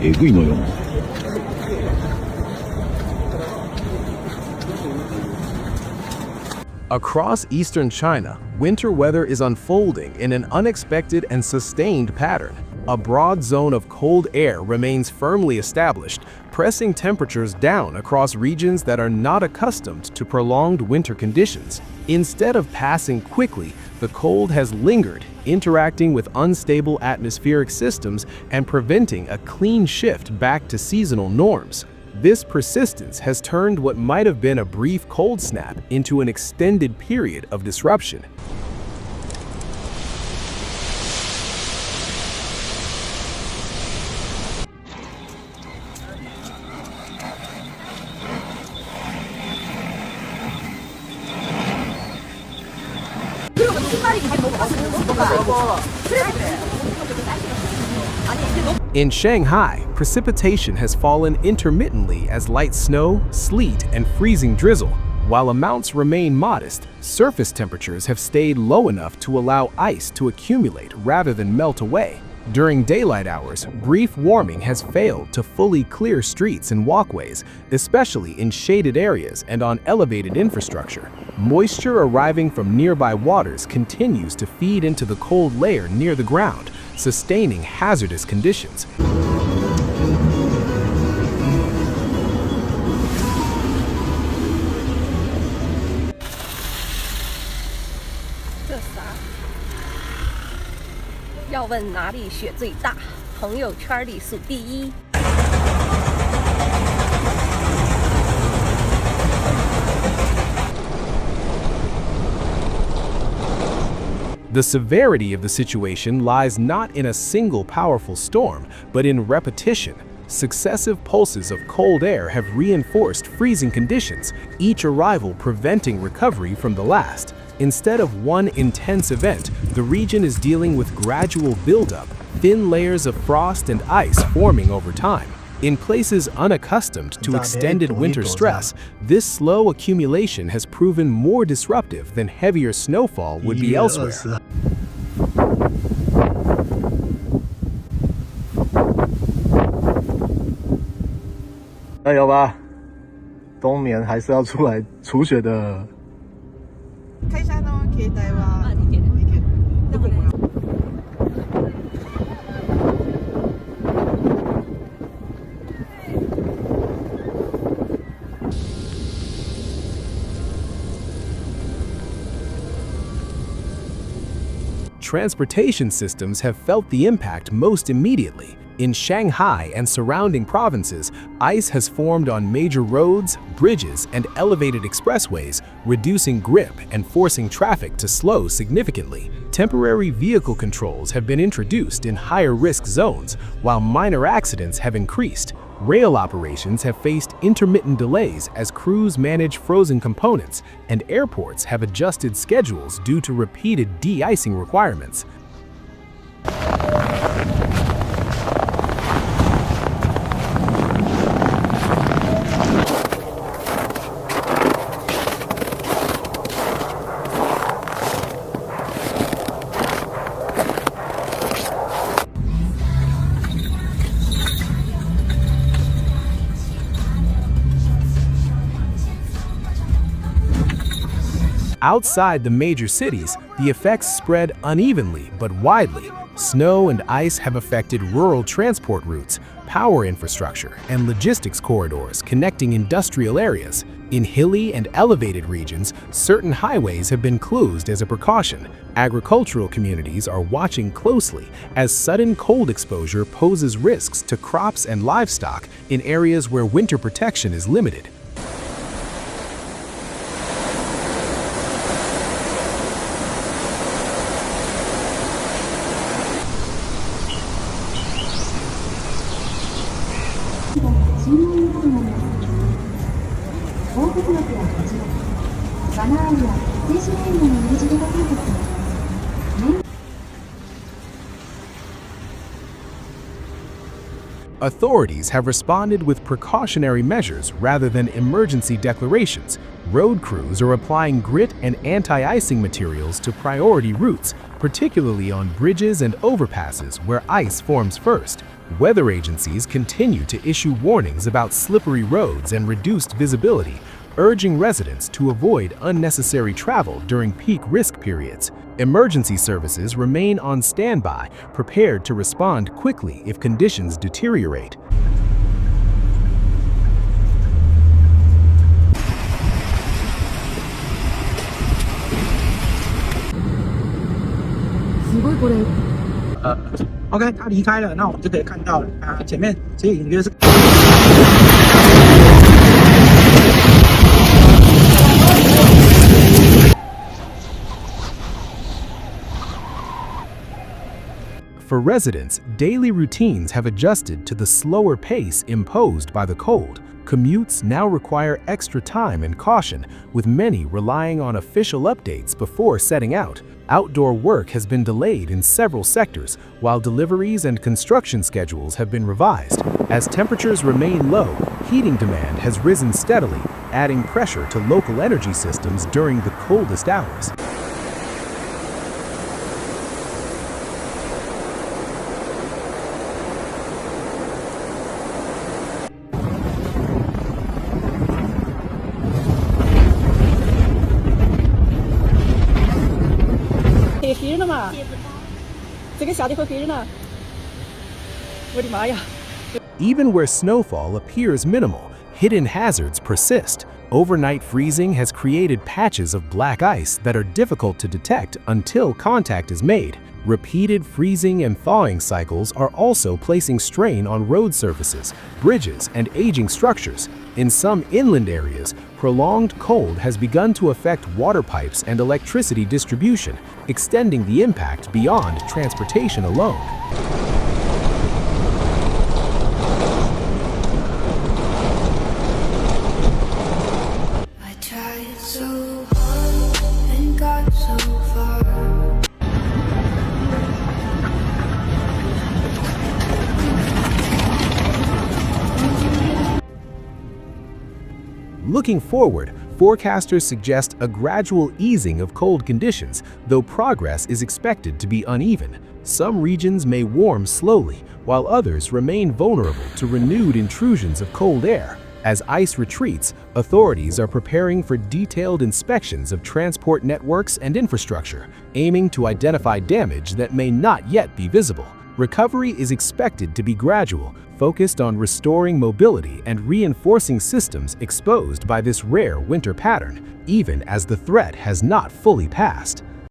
えぐいのよ。 Across eastern China, winter weather is unfolding in an unexpected and sustained pattern. A broad zone of cold air remains firmly established, pressing temperatures down across regions that are not accustomed to prolonged winter conditions. Instead of passing quickly, the cold has lingered, interacting with unstable atmospheric systems and preventing a clean shift back to seasonal norms. This persistence has turned what might have been a brief cold snap into an extended period of disruption. In Shanghai, precipitation has fallen intermittently as light snow, sleet, and freezing drizzle. While amounts remain modest, surface temperatures have stayed low enough to allow ice to accumulate rather than melt away. During daylight hours, brief warming has failed to fully clear streets and walkways, especially in shaded areas and on elevated infrastructure. Moisture arriving from nearby waters continues to feed into the cold layer near the ground, sustaining hazardous conditions. The severity of the situation lies not in a single powerful storm, but in repetition. Successive pulses of cold air have reinforced freezing conditions, each arrival preventing recovery from the last. Instead of one intense event, the region is dealing with gradual buildup, thin layers of frost and ice forming over time. In places unaccustomed to extended winter stress, this slow accumulation has proven more disruptive than heavier snowfall would be elsewhere. 加油吧，冬眠还是要出来除雪的。会社の携帯は。Transportation systems have felt the impact most immediately. In Shanghai and surrounding provinces, ice has formed on major roads, bridges, and elevated expressways, reducing grip and forcing traffic to slow significantly. Temporary vehicle controls have been introduced in higher-risk zones, while minor accidents have increased. Rail operations have faced intermittent delays as crews manage frozen components, and airports have adjusted schedules due to repeated de-icing requirements. Outside the major cities, the effects spread unevenly but widely. Snow and ice have affected rural transport routes, power infrastructure, and logistics corridors connecting industrial areas. In hilly and elevated regions, certain highways have been closed as a precaution. Agricultural communities are watching closely as sudden cold exposure poses risks to crops and livestock in areas where winter protection is limited. Authorities have responded with precautionary measures rather than emergency declarations. Road crews are applying grit and anti-icing materials to priority routes, particularly on bridges and overpasses where ice forms first. Weather agencies continue to issue warnings about slippery roads and reduced visibility, urging residents to avoid unnecessary travel during peak risk periods. Emergency services remain on standby, prepared to respond quickly if conditions deteriorate. OK， 他离开了，那我们就可以看到了啊，前面其实隐约是。For residents, daily routines have adjusted to the slower pace imposed by the cold. Commutes now require extra time and caution, with many relying on official updates before setting out. Outdoor work has been delayed in several sectors, while deliveries and construction schedules have been revised. As temperatures remain low, heating demand has risen steadily, adding pressure to local energy systems during the coldest hours. Even where snowfall appears minimal, hidden hazards persist. Overnight freezing has created patches of black ice that are difficult to detect until contact is made. Repeated freezing and thawing cycles are also placing strain on road surfaces, bridges, and aging structures. In some inland areas, prolonged cold has begun to affect water pipes and electricity distribution, extending the impact beyond transportation alone. I tried so hard and got so far. Looking forward, forecasters suggest a gradual easing of cold conditions, though progress is expected to be uneven. Some regions may warm slowly, while others remain vulnerable to renewed intrusions of cold air. As ice retreats, authorities are preparing for detailed inspections of transport networks and infrastructure, aiming to identify damage that may not yet be visible. Recovery is expected to be gradual, focused on restoring mobility and reinforcing systems exposed by this rare winter pattern, even as the threat has not fully passed.